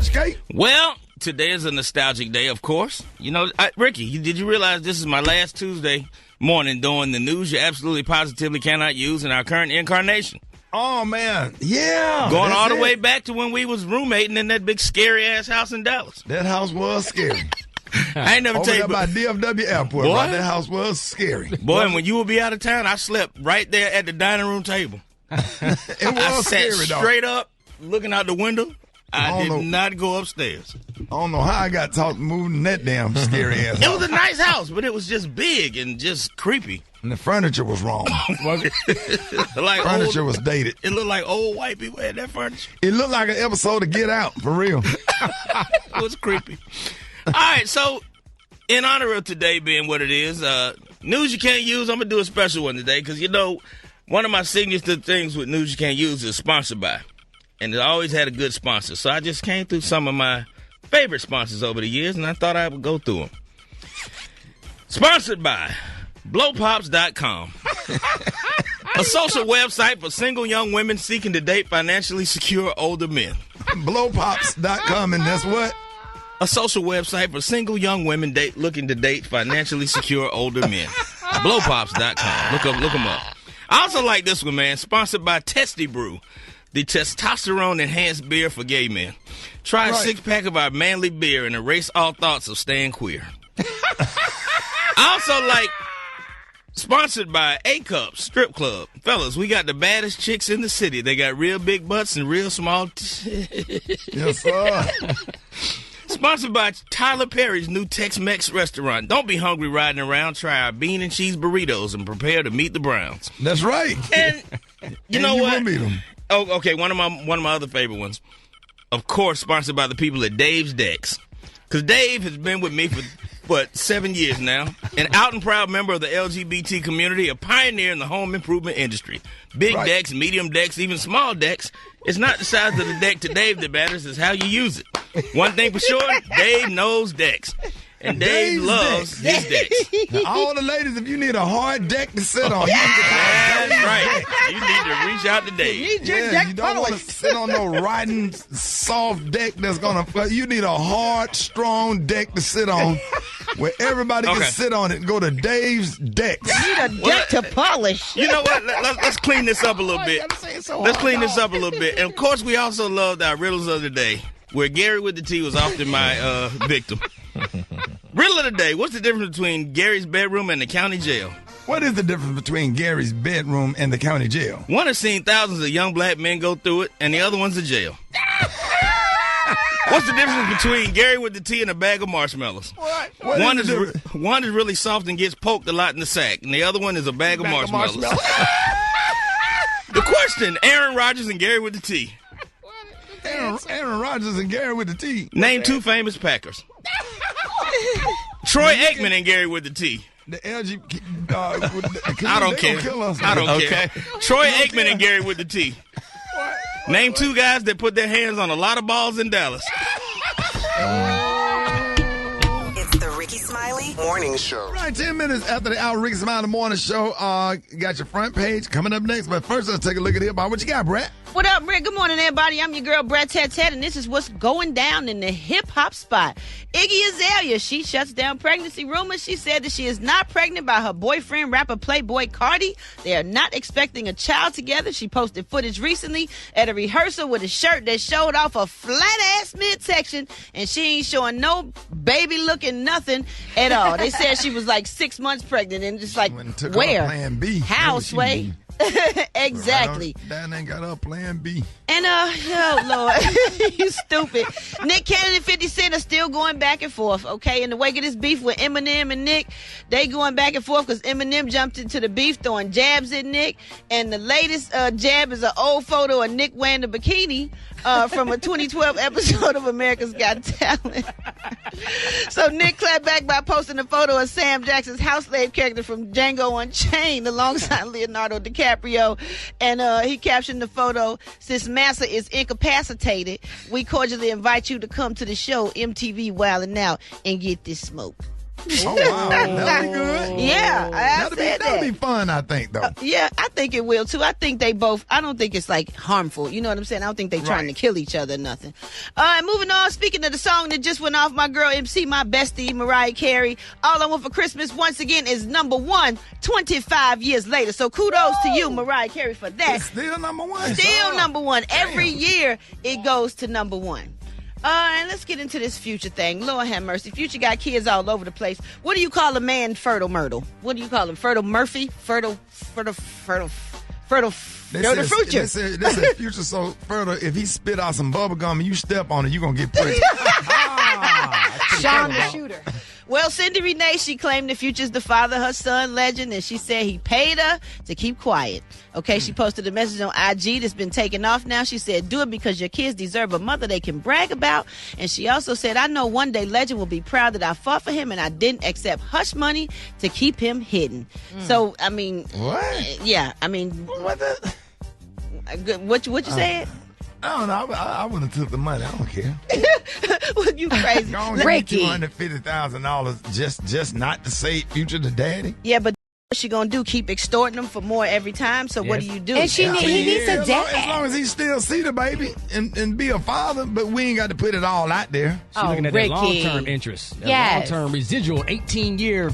Touch cake. Well, today is a nostalgic day, of course. You know, Ricky, did you realize this is my last Tuesday morning doing the news you absolutely positively cannot use in our current incarnation? Oh, man. Yeah. Going all the way back to when we was roommating in that big scary-ass house in Dallas. That house was scary. I ain't never tell you. By DFW Airport, boy, right? That house was scary. Boy, and when you would be out of town, I slept right there at the dining room table. It was I scary, sat though. straight up, looking out the window. I did not go upstairs. I don't know how I got taught moving that damn scary ass house. It was a nice house, but it was just big and just creepy. And the furniture was wrong. Like furniture was dated. It looked like old white people had that furniture. It looked like an episode of Get Out, for real. It was creepy. All right, so in honor of today being what it is, news you can't use, I'm going to do a special one today because, you know, one of my signature things with news you can't use is sponsored by. And it always had a good sponsor. So I just came through some of my favorite sponsors over the years, and I thought I would go through them. Sponsored by blowpops.com. A social website for single young women seeking to date financially secure older men. Blowpops.com, and that's what? A social website for single young women looking to date financially secure older men. Blowpops.com. Look them up. I also like this one, man. Sponsored by Testy Brew, the testosterone-enhanced beer for gay men. Try a six-pack of our manly beer and erase all thoughts of staying queer. I also like sponsored by A-Cup Strip Club. Fellas, we got the baddest chicks in the city. They got real big butts and real small Yes, sir. Sponsored by Tyler Perry's new Tex-Mex restaurant. Don't be hungry riding around. Try our bean and cheese burritos and prepare to meet the Browns. That's right. And you know what? Will meet them. Oh, okay. One of my other favorite ones, of course, sponsored by the people at Dave's Decks, because Dave has been with me for 7 years now, an out and proud member of the LGBT community, a pioneer in the home improvement industry. Big decks, medium decks, even small decks. It's not the size of the deck to Dave that matters, it's how you use it. One thing for sure, Dave knows decks. And Dave loves his decks. Now, all the ladies, if you need a hard deck to sit on, that's right. You need to reach out to Dave. You don't want to sit on no riding soft deck that's gonna. You need a hard, strong deck to sit on, where everybody can sit on it and go to Dave's Decks. You need a deck to polish. You know what? Let's clean this up a little bit. Let's clean this up a little bit. And of course, we also loved our riddles of the day, where Gary with the T was often my victim. Riddle of the day. What's the difference between Gary's bedroom and the county jail? What is the difference between Gary's bedroom and the county jail? One has seen thousands of young black men go through it, and the other one's a jail. What's the difference between Gary with the T and a bag of marshmallows? One is really soft and gets poked a lot in the sack, and the other one is a bag of marshmallows. The question, Aaron Rodgers and Gary with the T. Aaron Rodgers and Gary with the T. Name two famous Packers. Troy Aikman and Gary with the T. The LGBT. I don't care. I don't care. Troy Aikman and Gary with the T. Name two guys that put their hands on a lot of balls in Dallas. It's the Rickey Smiley Morning Show. Right, 10 minutes after the hour, Rickey Smiley Morning Show. Got your front page coming up next. But first, let's take a look at hip-hop. What you got, Brett? What up, Rick? Good morning, everybody. I'm your girl, Brett Tet, and this is what's going down in the hip-hop spot. Iggy Azalea, she shuts down pregnancy rumors. She said that she is not pregnant by her boyfriend, rapper Playboy Carti. They are not expecting a child together. She posted footage recently at a rehearsal with a shirt that showed off a flat-ass midsection, and she ain't showing no baby-looking nothing at all. They said she was like 6 months pregnant, and just like, where? Plan B. How, Sway? Exactly. That ain't got a plan B. And, oh, Lord, you stupid. Nick Cannon and 50 Cent are still going back and forth, okay? In the wake of this beef with Eminem and Nick, they going back and forth because Eminem jumped into the beef throwing jabs at Nick. And the latest jab is an old photo of Nick wearing a bikini from a 2012 episode of America's Got Talent. So Nick clapped back by posting a photo of Sam Jackson's house slave character from Django Unchained alongside Leonardo DiCaprio. And he captioned the photo, "Since Massa is incapacitated, we cordially invite you to come to the show MTV Wildin' Out and get this smoke." Oh, wow. That'll be good. Yeah, That'll be fun, I think, though. Yeah, I think it will, too. I think they both, I don't think it's, like, harmful. You know what I'm saying? I don't think they're trying to kill each other or nothing. Moving on, speaking of the song that just went off, my girl MC, my bestie, Mariah Carey, All I Want for Christmas, once again, is number 1 25 years later. So kudos to you, Mariah Carey, for that. It's still number 1. Still number 1. Every year, it goes to number 1. And let's get into this Future thing. Lord have mercy. Future got kids all over the place. What do you call a man Fertile Myrtle? What do you call him? Fertile Murphy? Fertile Future. This is Future so fertile. If he spit out some bubble gum and you step on it, you're going to get pregnant. Sean the Shooter. Well, Cindy Renee, she claimed the Future's the father of her son, Legend, and she said he paid her to keep quiet. Okay, she posted a message on IG that's been taken off now. She said, do it because your kids deserve a mother they can brag about. And she also said, I know one day Legend will be proud that I fought for him and I didn't accept hush money to keep him hidden. So, I mean... What? Yeah, I mean... What you said? I don't know. I would have took the money. I don't care. Well, you crazy. Ricky. $250,000 just not to say Future to daddy. Yeah, but what she gonna do? Keep extorting them for more every time? So what do you do? And he needs a dad. As long as he still see the baby and be a father, but we ain't got to put it all out there. She's looking at Ricky. that long-term interest. That Yes. long-term residual 18-year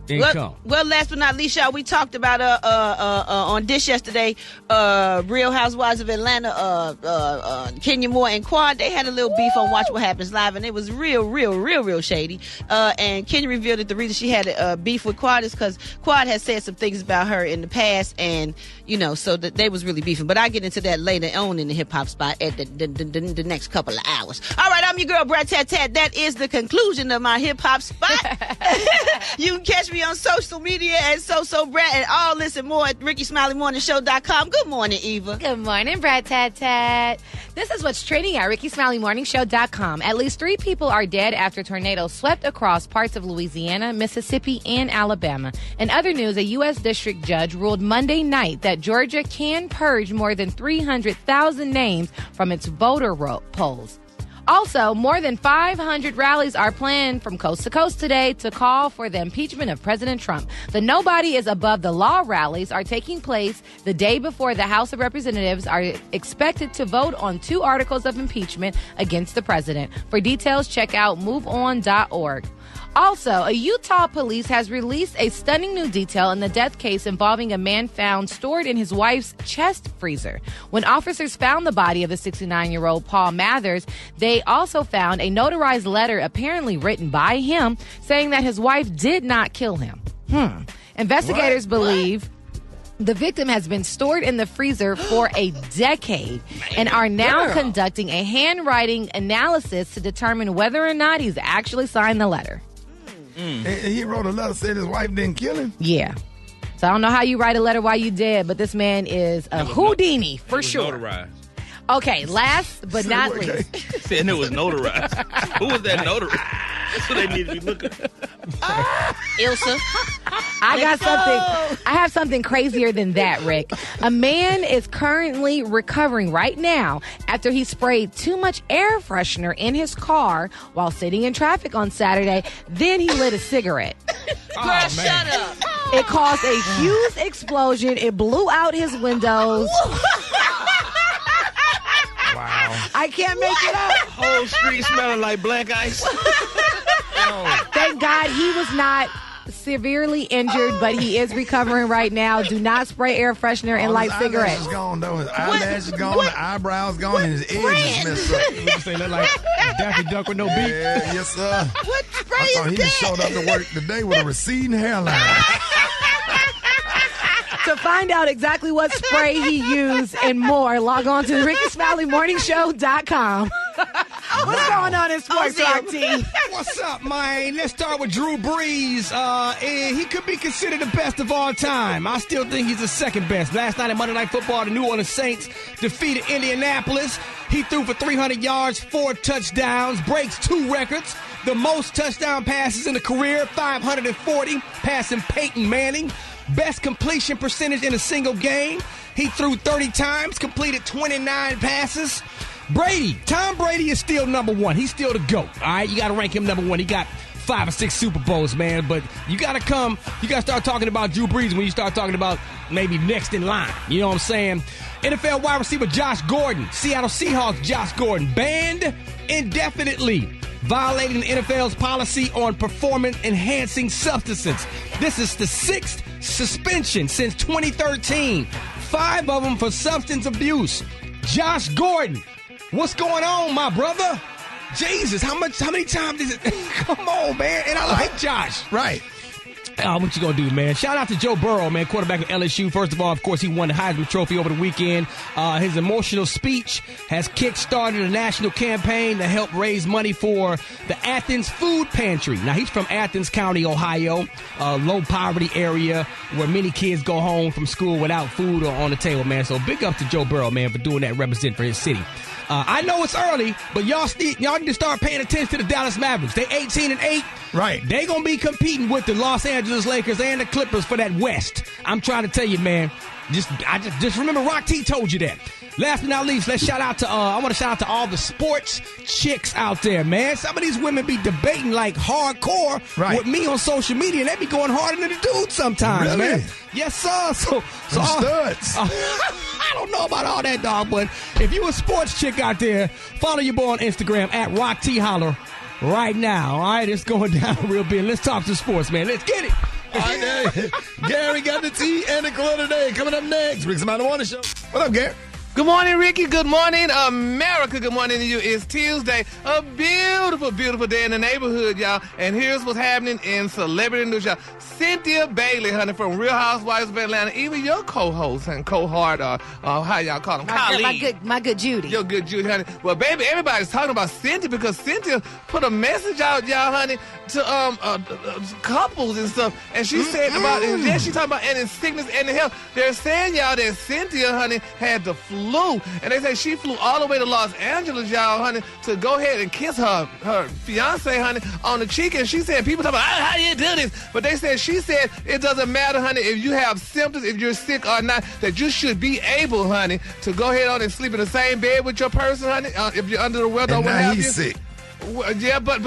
income. Well, last but not least, y'all, we talked about on Dish yesterday, Real Housewives of Atlanta, Kenya Moore and Quad, they had a little beef on Watch What Happens Live, and it was real shady. And Kenya revealed that the reason she had a beef with Quad is because Quad has said some things about her in the past, and so that they was really beefing. But I'll get into that later on in the hip hop spot at the next couple of hours. All right, I'm your girl, Brat Tat Tat. That is the conclusion of my hip hop spot. You can catch me on social media at Brat, and all this and more at RickySmileyMorningShow.com. Good morning, Eva. Good morning, Brat Tat Tat. This is what's trending at RickySmileyMorningShow.com. At least 3 people are dead after tornadoes swept across parts of Louisiana, Mississippi, and Alabama. In other news, a U.S. district judge ruled Monday night that Georgia can purge more than 300,000 names from its voter polls. Also, more than 500 rallies are planned from coast to coast today to call for the impeachment of President Trump. The Nobody is Above the Law rallies are taking place the day before the House of Representatives are expected to vote on 2 articles of impeachment against the president. For details, check out moveon.org. Also, a Utah police has released a stunning new detail in the death case involving a man found stored in his wife's chest freezer. When officers found the body of the 69-year-old Paul Mathers, they also found a notarized letter apparently written by him saying that his wife did not kill him. Investigators believe the victim has been stored in the freezer for a decade and are now conducting a handwriting analysis to determine whether or not he's actually signed the letter. And he wrote a letter saying his wife didn't kill him? Yeah. So I don't know how you write a letter while you dead, but this man is a Houdini for sure. Notarized. Okay, last but not least. Saying it was notarized. Who was that notarized? That's what they need to be looking at. Ilsa. I have something crazier than that, Rick. A man is currently recovering right now after he sprayed too much air freshener in his car while sitting in traffic on Saturday. Then he lit a cigarette. Girl, shut up. It caused a huge explosion. It blew out his windows. Wow. I can't make it up. Whole street smelling like black ice. Thank God he was not severely injured, but he is recovering right now. Do not spray air freshener and light cigarettes. His eyelashes gone, though. His eyelashes gone, the eyebrows gone, and his edge is messed up. You say that like Daffy Duck with no beak? Yeah, yes, sir. What spray I thought is he that? just showed up to work today with a receding hairline. To find out exactly what spray he used and more, log on to RickySmileyMorningShow.com. What's going on in sports, RT? What's up, man? Let's start with Drew Brees. He could be considered the best of all time. I still think he's the second best. Last night at Monday Night Football, the New Orleans Saints defeated Indianapolis. He threw for 300 yards, 4 touchdowns, breaks 2 records. The most touchdown passes in the career, 540, passing Peyton Manning. Best completion percentage in a single game. He threw 30 times, completed 29 passes. Tom Brady is still number 1. He's still the GOAT. All right, you got to rank him number 1. He got 5 or 6 Super Bowls, man. But you got to start talking about Drew Brees when you start talking about maybe next in line. You know what I'm saying? NFL wide receiver Josh Gordon, Seattle Seahawks Josh Gordon, banned indefinitely, violating the NFL's policy on performance-enhancing substances. This is the 6th suspension since 2013. 5 of them for substance abuse. Josh Gordon, what's going on, my brother? Jesus, how many times is it? Come on, man. And I like Josh. Right. What you gonna do, man? Shout out to Joe Burrow, man, quarterback of LSU. First of all, of course, he won the Heisman Trophy over the weekend. His emotional speech has kick-started a national campaign to help raise money for the Athens Food Pantry. Now, he's from Athens County, Ohio, a low-poverty area where many kids go home from school without food or on the table, man. So big up to Joe Burrow, man, for doing that, represent for his city. I know it's early, but y'all need to start paying attention to the Dallas Mavericks. They 18-8. Right. They gonna be competing with the Los Angeles Lakers and the Clippers for that West. I'm trying to tell you, man. Just remember, Rock T told you that. Last but not least, let's shout out to I want to shout out to all the sports chicks out there, man. Some of these women be debating like hardcore with me on social media, and they be going harder than the dudes sometimes, really? man. Yes, sir. So studs. I don't know about all that, dog, but if you a sports chick out there, follow your boy on Instagram at Rock T Holler right now. All right, it's going down real big. Let's talk to sports, man. Let's get it. All right, Gary got the tea and the club today. Coming up next, Rickey Smiley Morning Show. What up, Gary? Good morning, Ricky. Good morning, America. Good morning to you. It's Tuesday. A beautiful, beautiful day in the neighborhood, y'all. And here's what's happening in celebrity news, y'all. Cynthia Bailey, honey, from Real Housewives of Atlanta. Even your co-host and co-heart, how y'all call him? My good Judy. Your good Judy, honey. Well, baby, everybody's talking about Cynthia because Cynthia put a message out, y'all, honey, to couples and stuff. And she said about, and then she talking about ending sickness and health. They're saying, y'all, that Cynthia, honey, had the flu. And they say she flew all the way to Los Angeles, y'all, honey, to go ahead and kiss her fiance, honey, on the cheek. And she said, people talk about, how do you do this? But she said, it doesn't matter, honey, if you have symptoms, if you're sick or not, that you should be able, honey, to go ahead on and sleep in the same bed with your person, honey, if you're under the weather or what have you. He's sick. Well, yeah, but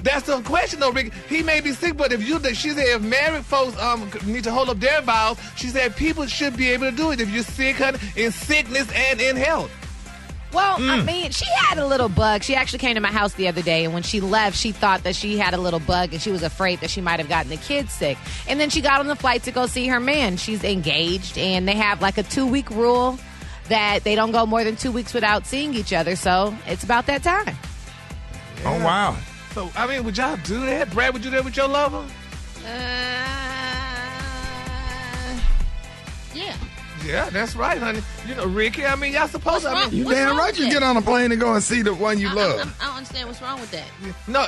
that's the question, though, Rick. He may be sick, but she said if married folks need to hold up their vows, she said people should be able to do it if you're sick, honey, in sickness and in health. Well, I mean, she had a little bug. She actually came to my house the other day, and when she left, she thought that she had a little bug, and she was afraid that she might have gotten the kids sick. And then she got on the flight to go see her man. She's engaged, and they have like a 2-week rule that they don't go more than 2 weeks without seeing each other. So it's about that time. Yeah. Oh, wow. So, I mean, would y'all do that? Brad, would you do that with your lover? Yeah. Yeah, that's right, honey. You know, Ricky, I mean, y'all supposed to. You damn right you get on a plane and go and see the one you love. I don't understand what's wrong with that. No,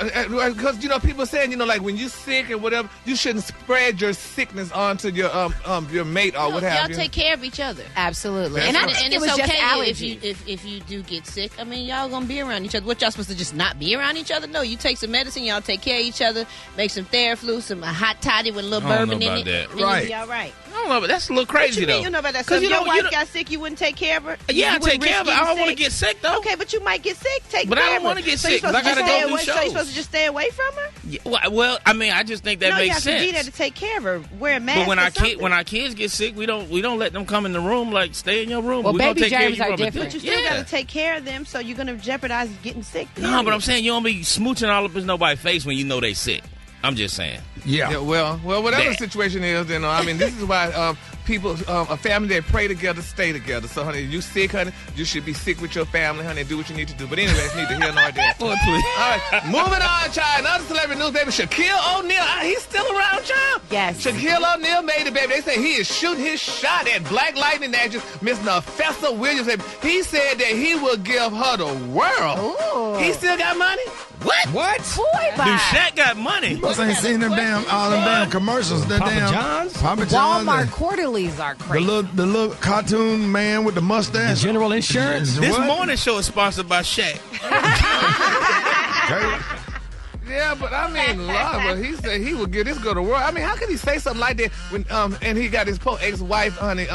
because, people saying, like when you're sick or whatever, you shouldn't spread your sickness onto your mate or what have you. Y'all take care of each other. Absolutely. And it it's was just okay allergy. if you do get sick. I mean, y'all gonna be around each other. What, y'all supposed to just not be around each other? No, you take some medicine, y'all take care of each other, make some Theraflu, some hot toddy with a little bourbon in it. That. And Right. you'll be all right. I don't know, but that's a little crazy, What you though. mean you know about that? So if your wife got sick, you wouldn't take care of her? Yeah, I take care of her. I don't want to get get sick, though. Okay, but you might get sick. Take But care I don't of her. want to get So sick, you're 'cause I supposed to gotta just go do stay away- So shows. you're supposed to just stay away from her? Yeah, well, I mean, I just think that No, makes you have sense. to be there to take care of her. Wear a mask. But when or our kids get sick, we don't let them come in the room. Like, stay in your room. Well, We're gonna baby take care of germs you are from it. different. But you still Yeah. got to take care of them, so you're going to jeopardize getting sick. No, but I'm saying you don't be smooching all up in nobody's face when you know they sick. I'm just saying. Yeah. Yeah, well, whatever That. the situation is, then I mean, this is why people, a family that pray together, stay together. So, honey, if you sick, honey, you should be sick with your family, honey, and do what you need to do. But anyway, it's neither here nor there. Boy, please. All right, moving on, child. Another celebrity news, baby. Shaquille O'Neal, he's still around, child. Yes. Shaquille O'Neal made it, baby. They say he is shooting his shot at Black Lightning actress Miss Nafessa Williams. Baby. He said that he will give her the world. Ooh. He still got money? What? Boy, Dude, Shaq got money. Must ain't seen them all them damn commercials. That Papa damn John's? Papa John's. Walmart and quarterlies are The crazy. little cartoon man with the mustache. General Insurance. This What? morning show is sponsored by Shaq. Okay. Yeah, but I mean, but he said he would give this girl the world. I mean, how could he say something like that when and he got his poor ex-wife, honey,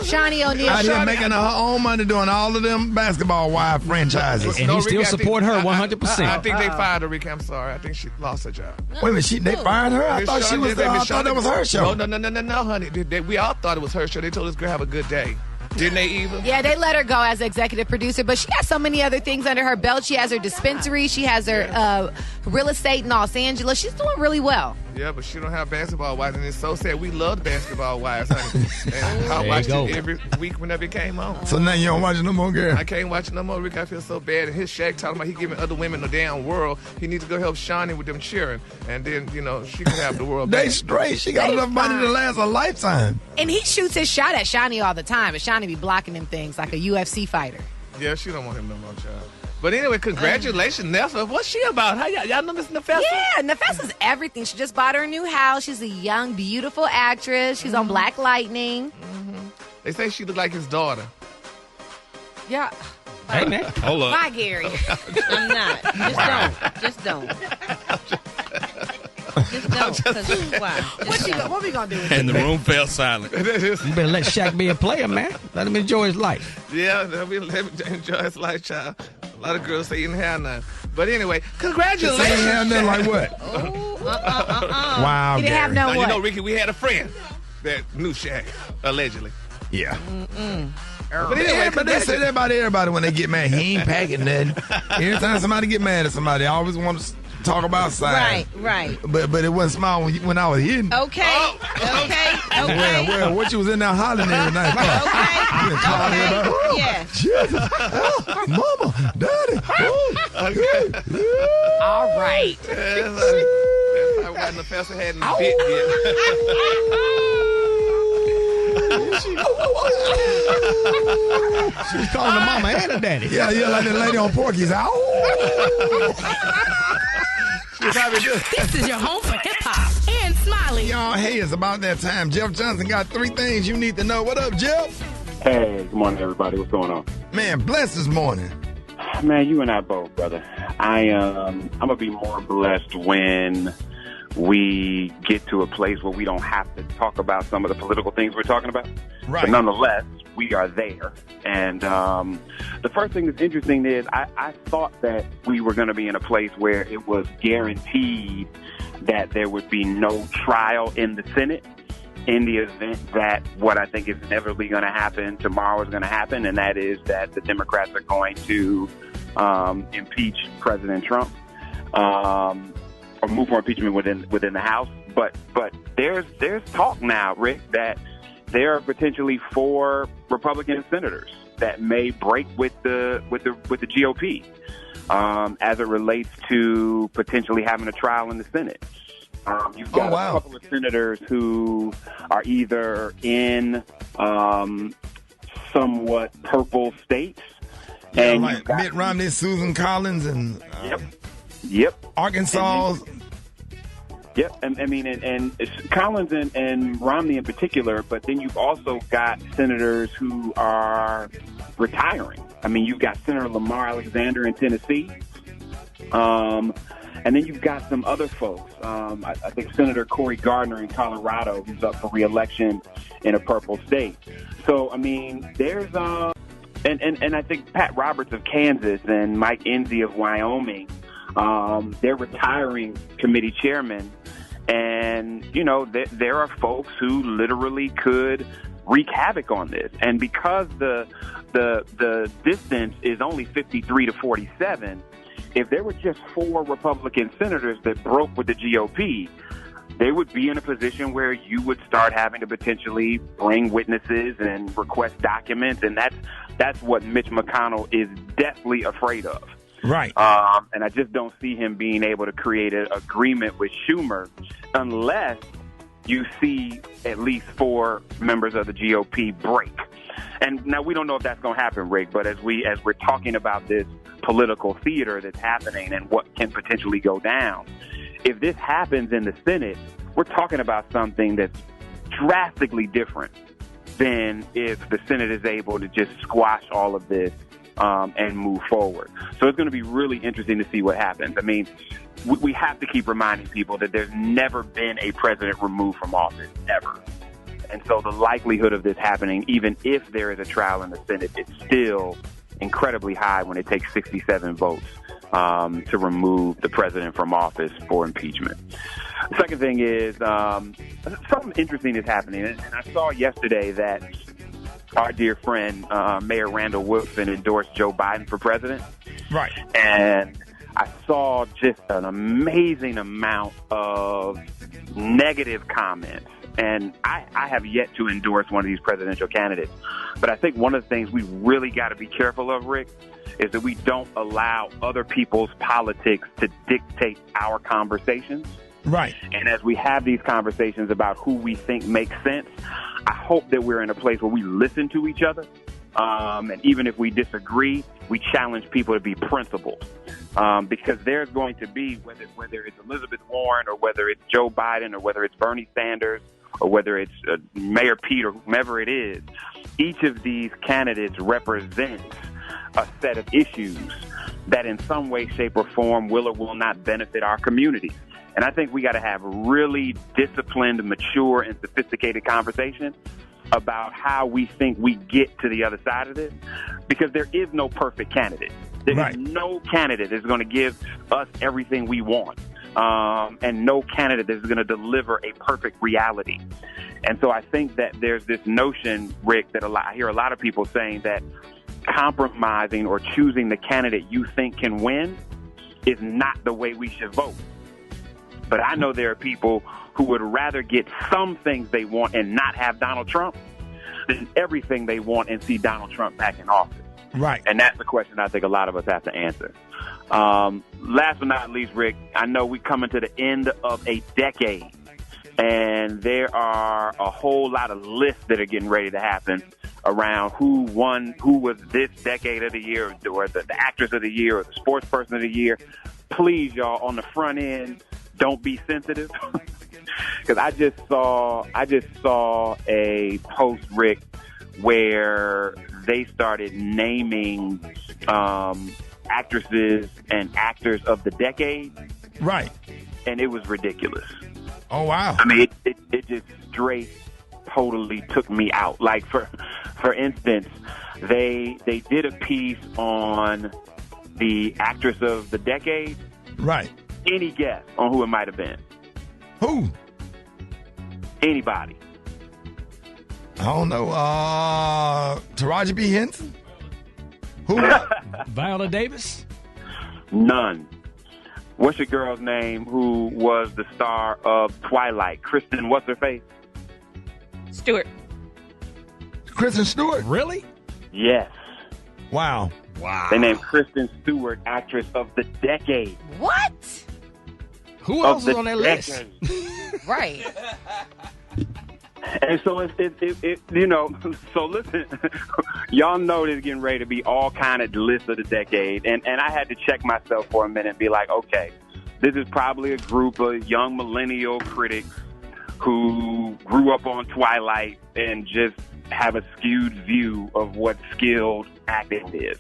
Shawnee O'Neal. Out here making her own money doing all of them basketball wife franchises. And he still support her 100%. I think they fired her, Ricky. I'm sorry. I think she lost her job. Wait a minute, they fired her? I thought she was. I thought that was her show. No, honey. We all thought it was her show. They told this girl have a good day. Didn't they even? Yeah, they let her go as executive producer, but she has so many other things under her belt. She has her dispensary. She has her real estate in Los Angeles. She's doing really well. Yeah, but she don't have basketball wives, and it's so sad. We loved basketball wives, honey. And I watched it every week whenever it came on. So now you don't watch it no more, girl? I can't watch it no more, Rick. I feel so bad. And his Shaq talking about he giving other women the damn world. He needs to go help Shawnee with them cheering, and then, she can have the world back. They straight. She got enough money to last a lifetime. And he shoots his shot at Shawnee all the time, but Shawnee be blocking them things like a UFC fighter. Yeah, she don't want him no more, child. But anyway, congratulations, Neffa. What's she about? How y'all know Miss Nefessa? Yeah, Nefessa's everything. She just bought her a new house. She's a young, beautiful actress. She's on Black Lightning. Mm-hmm. They say she looked like his daughter. Yeah. Hey, man. Hold up. Bye, Gary. I'm not. Just don't. Just don't. Why? What we gonna do with And the room fell silent. You better let Shaq be a player, man. Let him enjoy his life. Yeah, let me enjoy his life, child. A lot of girls say you didn't have none. But anyway, congratulations. Say you have none like what? Wow, He didn't have no Now, what? Ricky, we had a friend that knew Shaq, allegedly. Yeah. But anyway, But they say that about everybody when they get mad. He ain't packing nothing. Every time somebody get mad at somebody, I always want to talk about size. Right. But it wasn't small when I was hitting. Okay. Well, what you was in there hollering every night? Yeah. Jesus. Oh, Mama, Daddy. All right. That's how the Nefessa hadn't bit She's calling her mama and her daddy. Yeah, like that lady on Porky's. This is your home for hip hop and Smiley. Y'all, hey, it's about that time. Jeff Johnson got 3 things you need to know. What up, Jeff? Hey, good morning, everybody. What's going on? Man, blessed this morning. Man, you and I both, brother. I'm gonna be more blessed when we get to a place where we don't have to talk about some of the political things we're talking about. Right. But nonetheless, we are there. And the first thing that's interesting is I thought that we were going to be in a place where it was guaranteed that there would be no trial in the Senate in the event that what I think is inevitably going to happen tomorrow is going to happen, and that is that the Democrats are going to impeach President Trump. Or move for impeachment within the House, but there's talk now, Rick, that there are potentially 4 Republican senators that may break with the GOP as it relates to potentially having a trial in the Senate. You've got a couple of senators who are either in somewhat purple states, and like Mitt Romney, Susan Collins, and Yep. Arkansas. Yep. And Collins and Romney in particular, but then you've also got senators who are retiring. I mean, you've got Senator Lamar Alexander in Tennessee. And then you've got some other folks. I think Senator Cory Gardner in Colorado, who's up for re-election in a purple state. So, I mean, there's and I think Pat Roberts of Kansas and Mike Enzi of Wyoming, they're retiring committee chairmen, and there are folks who literally could wreak havoc on this. And because the distance is only 53 to 47, if there were just 4 Republican senators that broke with the GOP, they would be in a position where you would start having to potentially bring witnesses and request documents, and that's what Mitch McConnell is deathly afraid of. Right. And I just don't see him being able to create an agreement with Schumer unless you see at least 4 members of the GOP break. And now we don't know if that's going to happen, Rick, but as we're talking about this political theater that's happening and what can potentially go down, if this happens in the Senate, we're talking about something that's drastically different than if the Senate is able to just squash all of this and move forward. So it's going to be really interesting to see what happens. I mean, we have to keep reminding people that there's never been a president removed from office, ever. And so the likelihood of this happening, even if there is a trial in the Senate, it's still incredibly high when it takes 67 votes to remove the president from office for impeachment. The second thing is something interesting is happening. And I saw yesterday that our dear friend, Mayor Randall Woodfin, endorsed Joe Biden for president. Right. And I saw just an amazing amount of negative comments. And I have yet to endorse one of these presidential candidates. But I think one of the things we really got to be careful of, Rick, is that we don't allow other people's politics to dictate our conversations. Right. And as we have these conversations about who we think makes sense, I hope that we're in a place where we listen to each other. And even if we disagree, we challenge people to be principled. Because there's going to be, whether it's Elizabeth Warren or whether it's Joe Biden or whether it's Bernie Sanders or whether it's Mayor Pete or whomever it is, each of these candidates represents a set of issues that in some way, shape, or form will or will not benefit our community. And I think we got to have really disciplined, mature, and sophisticated conversation about how we think we get to the other side of this, because there is no perfect candidate. There is no candidate that's going to give us everything we want, and no candidate that's going to deliver a perfect reality. And so I think that there's this notion, Rick, that I hear a lot of people saying that compromising or choosing the candidate you think can win is not the way we should vote. But I know there are people who would rather get some things they want and not have Donald Trump than everything they want and see Donald Trump back in office. Right. And that's the question I think a lot of us have to answer. Last but not least, Rick, I know we're coming to the end of a decade, and there are a whole lot of lists that are getting ready to happen around who was this decade of the year, or the actress of the year, or the sports person of the year. Please, y'all, on the front end, don't be sensitive. Because I just saw a post, Rick, where they started naming actresses and actors of the decade. Right. And it was ridiculous. Oh, wow. I mean, it just straight totally took me out. Like, for instance, they did a piece on the actress of the decade. Right. Any guess on who it might have been? Who? Anybody. I don't know. Taraji P. Henson? Who? Viola Davis? None. What's your girl's name who was the star of Twilight? Kristen, what's her face? Stewart. Kristen Stewart? Really? Yes. Wow. They named Kristen Stewart actress of the decade. What? Who else is on that list? Right. And so so listen, y'all know there's getting ready to be all kind of lists of the decade. And I had to check myself for a minute and be like, okay, this is probably a group of young millennial critics who grew up on Twilight and just have a skewed view of what skilled acting is.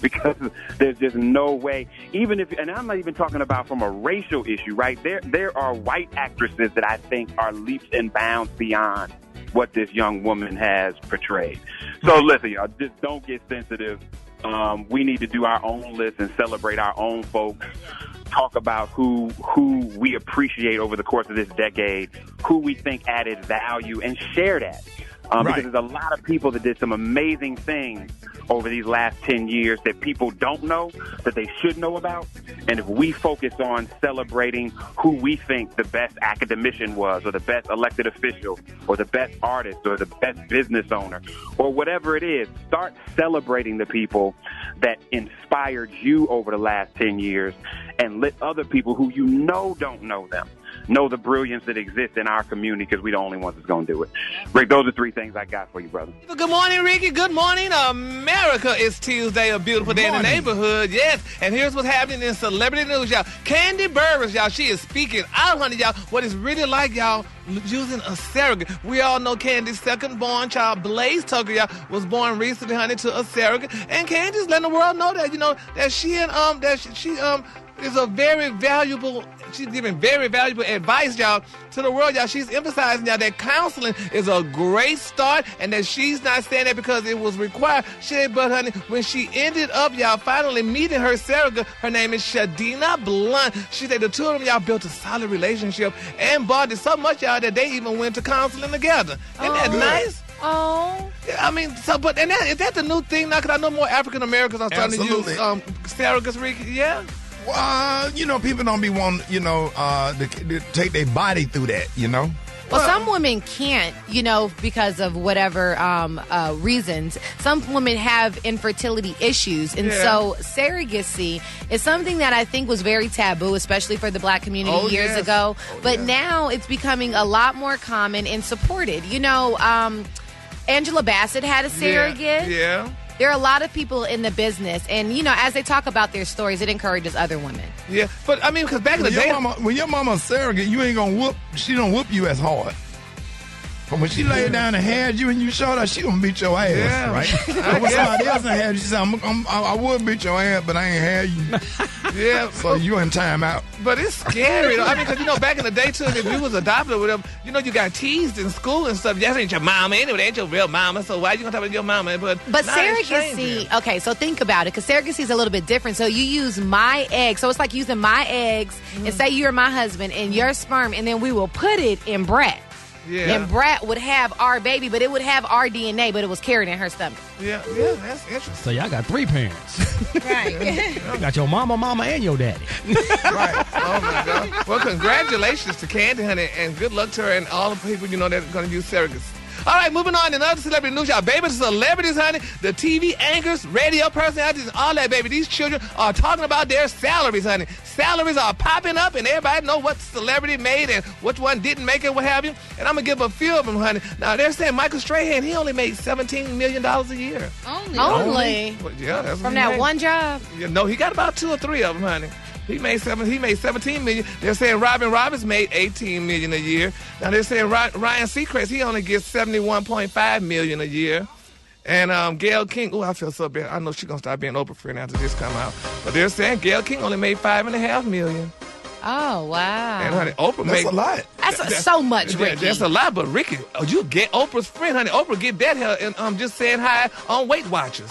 Because there's just no way, and I'm not even talking about from a racial issue, right? There are white actresses that I think are leaps and bounds beyond what this young woman has portrayed. So listen, y'all, just don't get sensitive. We need to do our own list and celebrate our own folks. Talk about who we appreciate over the course of this decade, who we think added value, and share that. Because there's a lot of people that did some amazing things over these last 10 years that people don't know, that they should know about. And if we focus on celebrating who we think the best academician was, or the best elected official, or the best artist, or the best business owner, or whatever it is, start celebrating the people that inspired you over the last 10 years, and let other people who you know don't know them know the brilliance that exists in our community because we're the only ones that's going to do it. Rick, those are 3 things I got for you, brother. Good morning, Ricky. Good morning, America. It's Tuesday, a beautiful day in the neighborhood. Yes, and here's what's happening in celebrity news, y'all. Candy Burris, y'all, she is speaking out, honey, y'all, what it's really like, y'all, using a surrogate. We all know Candy's second-born child, Blaze Tucker, y'all, was born recently, honey, to a surrogate. And Candy's letting the world know that, you know, that she and she is a very valuable. She's giving very valuable advice, y'all, to the world, y'all. She's emphasizing, y'all, that counseling is a great start and that she's not saying that because it was required. She ain't, but, honey, when she ended up, y'all, finally meeting her surrogate, her name is Shadina Blunt. She said the two of them, y'all, built a solid relationship and bonded so much, y'all, that they even went to counseling together. Isn't that nice? Oh. I mean, so, but, and is that the new thing now? Because I know more African Americans are starting to use surrogates, Ricky. Yeah? Well, you know, people don't be wanting, you know, to take their body through that, you know? Well, some women can't, you know, because of whatever reasons. Some women have infertility issues. And so surrogacy is something that I think was very taboo, especially for the black community years ago. But now it's becoming a lot more common and supported. You know, Angela Bassett had a surrogate. Yeah. There are a lot of people in the business, and, you know, as they talk about their stories, it encourages other women. Yeah, but, I mean, because back in the day... When your mama's surrogate, you ain't going to whoop... She don't whoop you as hard. But when she laid down and had you and you showed her, she going to beat your ass, right? But when somebody else had you, she said, I would beat your ass, but I ain't had you. Yeah. So you in time out. But it's scary, though. I mean, because, you know, back in the day, too, if you was adopted or whatever, you know, you got teased in school and stuff. That ain't your mama anyway. That ain't your real mama. So why you going to talk about your mama? But surrogacy, okay, so think about it, because surrogacy is a little bit different. So you use my eggs. So it's like using my eggs and say you're my husband and your sperm, and then we will put it in Brett. Yeah. And Brat would have our baby, but it would have our DNA, but it was carried in her stomach. Yeah, that's interesting. So y'all got 3 parents. Right. You got your mama, and your daddy. Right. Oh, my God. Well, congratulations to Candy, honey, and good luck to her and all the people, you know, that are going to use surrogates. All right, moving on to another celebrity news, y'all. Baby, the celebrities, honey, the TV anchors, radio personalities, all that, baby. These children are talking about their salaries, honey. Salaries are popping up, and everybody know what celebrity made and which one didn't make it, what have you. And I'm going to give a few of them, honey. Now, they're saying Michael Strahan, he only made $17 million a year. Only? Well, yeah, that's from that one job? Yeah, no, he got about 2 or 3 of them, honey. He made $17 million. They're saying Robin Roberts made $18 million a year. Now they're saying Ryan Seacrest, he only gets $71.5 million a year. And Gayle King, I feel so bad. I know she's gonna start being Oprah friend after this come out. But they're saying Gayle King only made $5.5 million. Oh, wow. And honey, Oprah That's a lot. That's so much, Ricky. That's a lot, but Ricky, you get Oprah's friend, honey. Oprah get that hell and just saying hi on Weight Watchers.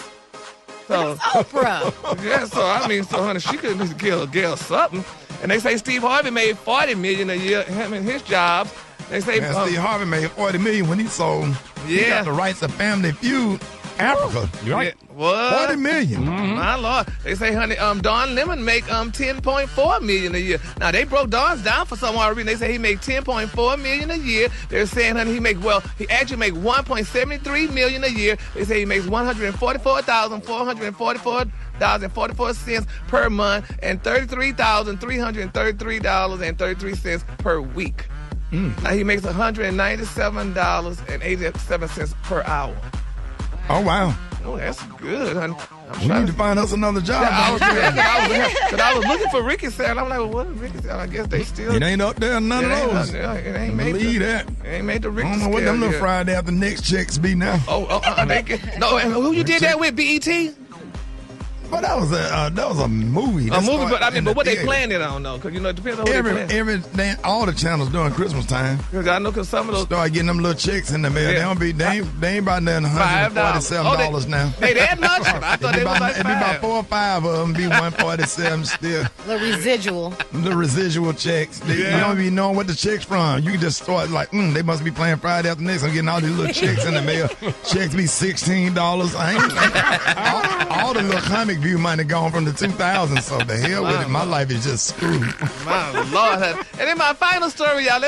So, Oprah. Yeah, so I mean, honey, she could give Gayle something. And they say Steve Harvey made $40 million a year, him and his job. They say Steve Harvey made $40 million when he sold. He got the rights of Family Feud, Africa. You right? What? $40 million. Mm-hmm. My Lord. They say, honey, Don Lemon make $10.4 million a year. Now they broke Don's down for some odd reason. They say he make $10.4 million a year. They're saying, honey, he actually make $1.73 million a year. They say he makes $144,444.44 per month and $33,333.33 per week. Now he makes $197.87 per hour. Oh, wow. Oh, that's good, honey. We need to find us another job. I was looking for Ricky salary. I'm like, well, what is Ricky salary? I guess they still... It ain't up there, none of those. It ain't made Believe that. It ain't made the Ricky I don't know what them little Friday after next checks be now. No, and who you did that with, BET? But that was a movie. But I mean, but what they playing it on though? Because you know it depends on who they playing. All the channels during Christmas time. Because I know some of those start getting them little checks in the mail. Yeah. They ain't about nothing $147 now. They that much? I thought they was like $5. It'd be about 4 or 5 of them. Be $147 still. The residual. The residual checks. You don't even know what the checks from. You can just start like, they must be playing Friday after next. I'm getting all these little checks in the mail. Checks be $16. All the little comic pay-per-view money gone from the 2000s, so the hell with it. My life is just screwed. My Lord. And then my final story, y'all,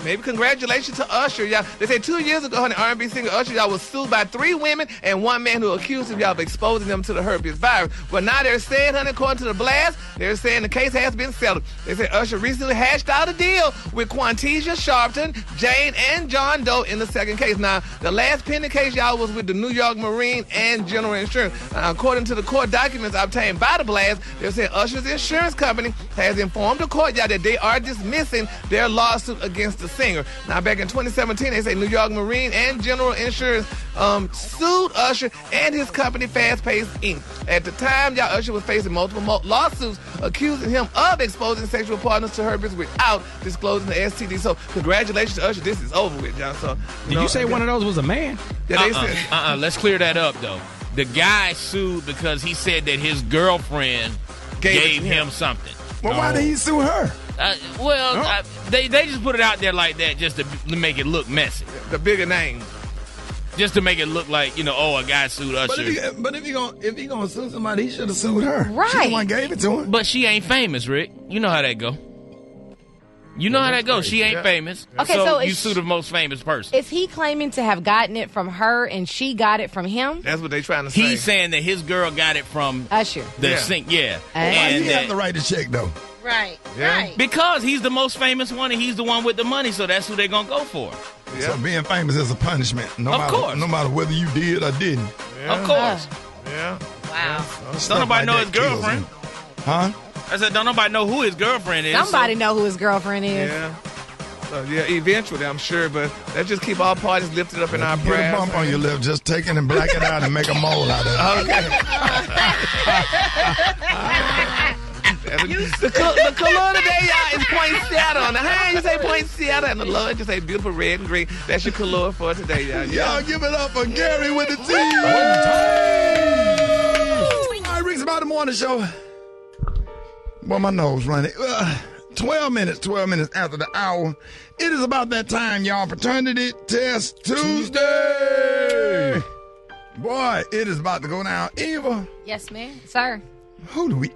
maybe congratulations to Usher, y'all. They say 2 years ago, honey, R&B singer Usher, y'all, was sued by 3 women and 1 man who accused him, y'all, of exposing them to the herpes virus. But now they're saying, honey, according to the blast, they're saying the case has been settled. They say Usher recently hashed out a deal with Quantasia Sharpton, Jane, and John Doe in the second case. Now, the last pending case, y'all, was with the New York Marine and General Insurance. According to the court documents obtained by the blast, they're saying Usher's insurance company has informed the court, y'all, that they are dismissing their lawsuit against the singer. Now, back in 2017, they say New York Marine and General Insurance sued Usher and his company Fast Pace Inc. At the time, y'all, Usher was facing multiple lawsuits accusing him of exposing sexual partners to herpes without disclosing the STD. So, congratulations to Usher. This is over with, y'all. So, Did you say one of those was a man? Yeah, they said. Let's clear that up, though. The guy sued because he said that his girlfriend gave him something. Well, why did he sue her? They just put it out there like that just to make it look messy. The bigger name. Just to make it look like, a guy sued Usher. But if he gonna sue somebody, he should have sued her. Right. She the one gave it to him. But she ain't famous, Rick. You know how that go. You know how that goes. She ain't famous. Okay, so you sue the most famous person. Is he claiming to have gotten it from her and she got it from him? That's what they trying to say. He's saying that his girl got it from Usher. The sink, yeah. And he has the right to check, though. Right. Yeah. Right. Because he's the most famous one and he's the one with the money, so that's who they're going to go for. Yeah. So being famous is a punishment. Of course. No matter whether you did or didn't. Yeah. Of course. Yeah. Wow. Don't nobody know his girlfriend. Huh? I said, don't nobody know who his girlfriend is. Somebody know who his girlfriend is. Yeah. Eventually, I'm sure, but let's just keep all parties lifted up in our prayers. Get a bump on your lip, just take it and black it out and make a mole out of it. Okay. The color today, y'all, is poinsettia. On the hand, you say poinsettia, and the lower, just say beautiful red and green. That's your color for today, y'all. Y'all give it up for Gary with the T. All right, Rick's about the morning show. Boy, my nose running. 12 minutes after the hour. It is about that time, y'all. Paternity Test Tuesday. Boy, it is about to go down. Eva. Yes, ma'am. Sir. Who do we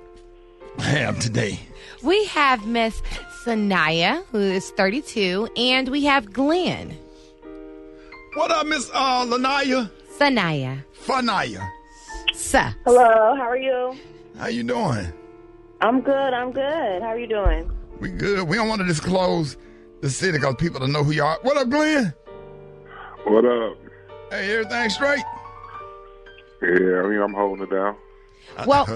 have today? We have Miss Sanaya, who is 32, and we have Glenn. What up, Miss Lanaya? Sanaya. Fanaya. Hello, how are you? How you doing? I'm good. How are you doing? We good. We don't want to disclose the city because people don't know who you are. What up, Glenn? What up? Hey, everything straight? Yeah, I'm holding it down. Well,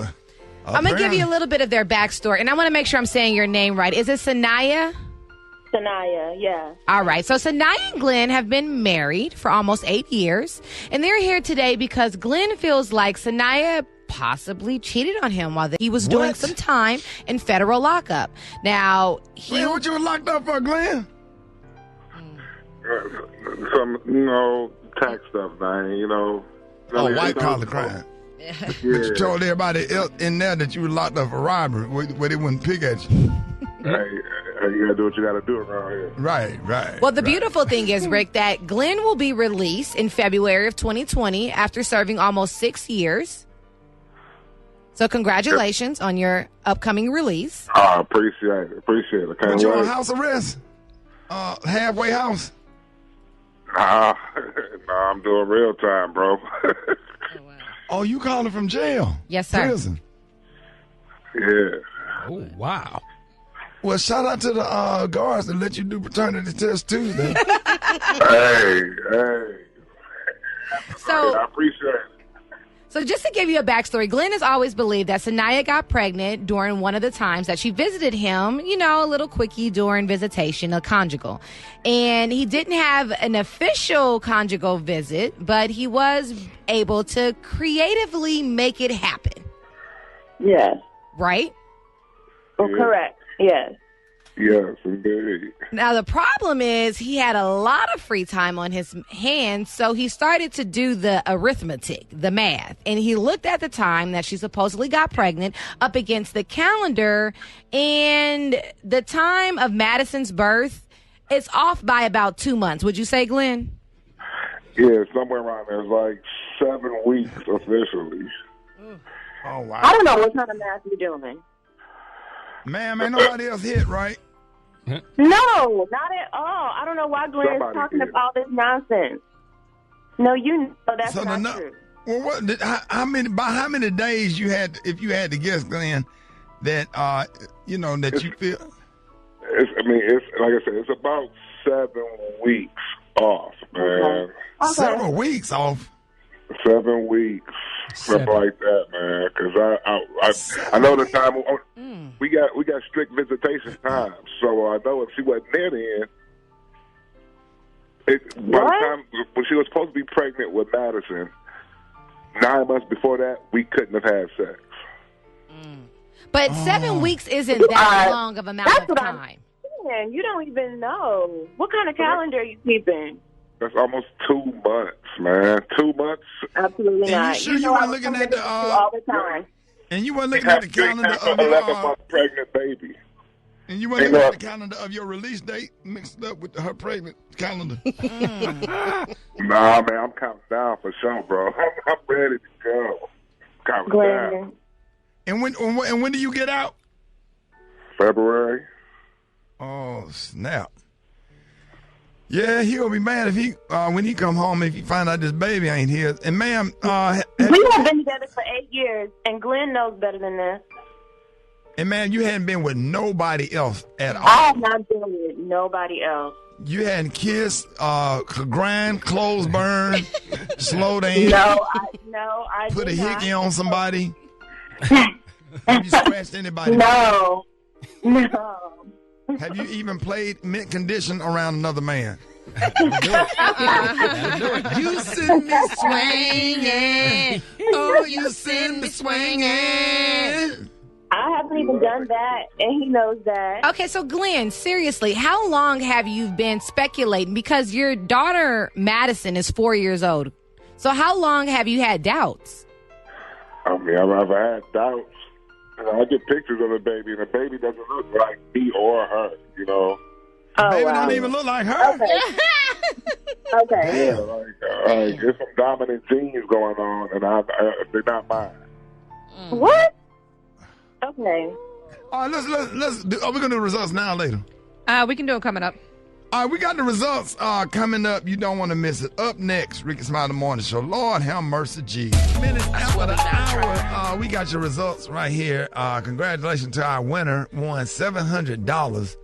I'm going to give you a little bit of their backstory, and I want to make sure I'm saying your name right. Is it Sanaya? Sanaya, yeah. All right. So Sanaya and Glenn have been married for almost 8 years, and they're here today because Glenn feels like Sanaya possibly cheated on him while he was doing some time in federal lockup. Now, what you were locked up for, Glenn? Some, tax stuff, man, white collar crime. Yeah. But you told everybody else in there that you were locked up for robbery where they wouldn't pick at you. Hey, you gotta do what you gotta do around here. Right. Well, the beautiful thing is, Rick, that Glenn will be released in February of 2020 after serving almost 6 years. So congratulations on your upcoming release. Appreciate it. But you're on house arrest? Halfway house? Nah, I'm doing real time, bro. Oh, you calling from jail? Yes, sir. Prison? Yeah. Oh, wow. Well, shout out to the guards that let you do paternity test Tuesday. Hey. So I appreciate it. So just to give you a backstory, Glenn has always believed that Sanaya got pregnant during one of the times that she visited him, a little quickie during visitation, a conjugal. And he didn't have an official conjugal visit, but he was able to creatively make it happen. Yes. Right? Oh, correct. Yes. Yes, indeed. Now, the problem is he had a lot of free time on his hands, so he started to do the arithmetic, the math. And he looked at the time that she supposedly got pregnant up against the calendar, and the time of Madison's birth is off by about 2 months. Would you say, Glenn? Yeah, somewhere around there. It's like 7 weeks officially. Oh, wow. I don't know what kind of math you're doing. Ma'am, ain't nobody else hit, right? No, not at all. I don't know why Glenn is talking about all this nonsense. No, you know that's not true. Well, what? How many days you had? If you had to guess, Glenn, that that you feel. It's like I said, it's about 7 weeks off, man. Okay. 7 weeks off. 7 weeks, something like that, man. Because I know the time we got strict visitation time, so I know if she wasn't there then. By the time when she was supposed to be pregnant with Madison, 9 months before that, we couldn't have had sex. But 7 weeks isn't that long of amount of time. I'm saying. You don't even know. What kind of calendar are you keeping? That's almost 2 months, man. 2 months. Absolutely not. You sure you weren't looking at the all the time? And you weren't looking at the calendar of your 11-month pregnant baby. And you weren't looking at the calendar of your release date mixed up with her pregnant calendar. Nah, man, I'm counting down for sure, bro. I'm ready to go. Counting down. And when do you get out? February. Oh, snap. Yeah, he'll be mad if he when he come home if he find out this baby ain't his. And ma'am, we have been together for 8 years, and Glenn knows better than this. And man, you hadn't been with nobody else at all. I have not been with nobody else. You hadn't kissed, grind, clothes burn, slow dance. No, I put a did not. hickey on somebody. Have you scratched anybody? No. Have you even played mint condition around another man? You send me swinging. Oh, you send me swinging. I haven't even done that, and he knows that. Okay, so Glenn, seriously, how long have you been speculating? Because your daughter, Madison, is 4 years old. So how long have you had doubts? I mean, I've had doubts. I get pictures of the baby, and the baby doesn't look like me or her, Oh, baby wow. don't even look like her. Okay. Yeah, like there's some dominant genes going on, and they're not mine. What? Okay. All right, let's do. Are we gonna do results now or later? We can do it coming up. All right, we got the results coming up. You don't want to miss it. Up next, Rickey Smiley Morning Show. Lord have mercy, G. Minutes after the hour, we got your results right here. Congratulations to our winner. Won $700.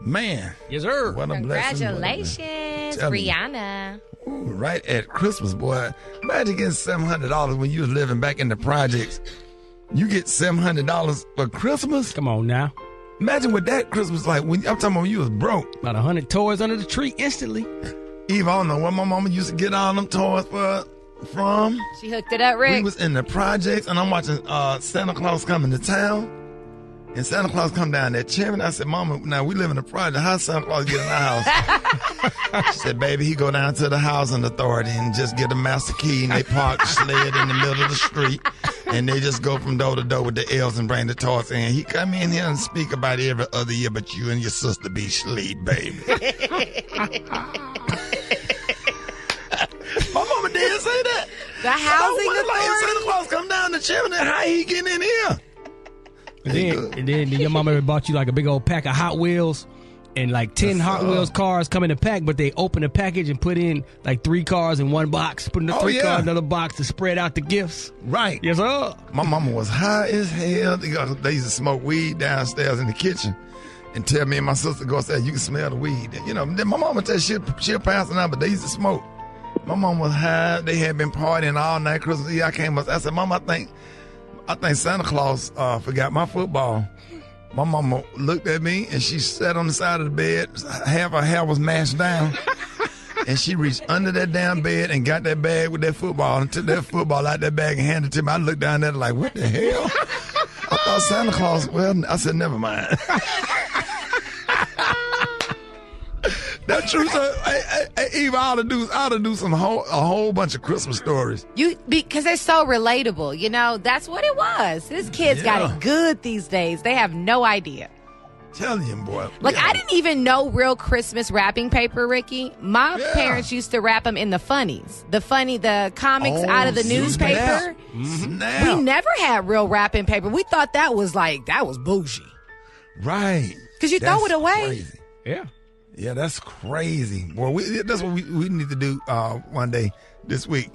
Man. Yes, sir. What a blessing. Congratulations, Rihanna. Ooh, right at Christmas, boy. Imagine getting $700 when you was living back in the projects. You get $700 for Christmas? Come on now. Imagine what that Christmas like. When I'm talking about when you was broke. About 100 toys under the tree instantly. Eve, I don't know where my mama used to get all them toys from. She hooked it up, Rick. We was in the projects, and I'm watching Santa Claus coming to town. And Santa Claus come down that chimney. I said, Mama, now we live in the project. How Santa Claus get in our house? She said, baby, he go down to the housing authority and just get a master key, and they park the sled in the middle of the street. And they just go from door to door with the elves and bring the toys in. He come in here and speak about every other year, but you and your sister be asleep, baby. My mama did say that. The housing authority. Like Santa Claus come down the chimney. How he getting in here? And then your mama ever bought you like a big old pack of Hot Wheels, and like 10 Hot Wheels cars come in a pack, but they open the package and put in like 3 cars in one box, put in the 3 cars in another box to spread out the gifts. Right. Yes, sir. My mama was high as hell. They used to smoke weed downstairs in the kitchen and tell me and my sister go upstairs, you can smell the weed. You know, my mama tell she'll pass it out, but they used to smoke. My mom was high. They had been partying all night Christmas Eve. I came up. I said, Mama, I think Santa Claus forgot my football. My mama looked at me, and she sat on the side of the bed. Half her hair was mashed down. And she reached under that damn bed and got that bag with that football and took that football out that bag and handed it to me. I looked down there like, what the hell? I thought Santa Claus, well, I said, never mind. That's true. So, Eve, I ought to do a whole bunch of Christmas stories. Because they're so relatable. You know, that's what it was. These kids got it good these days. They have no idea. Telling you, boy. Like, I didn't even know real Christmas wrapping paper, Ricky. My parents used to wrap them in the funnies. The comics out of the newspaper. Snap. We never had real wrapping paper. We thought that was bougie. Right. Because you throw it away. Crazy. Yeah. Yeah, that's crazy. Well, that's what we need to do one day this week,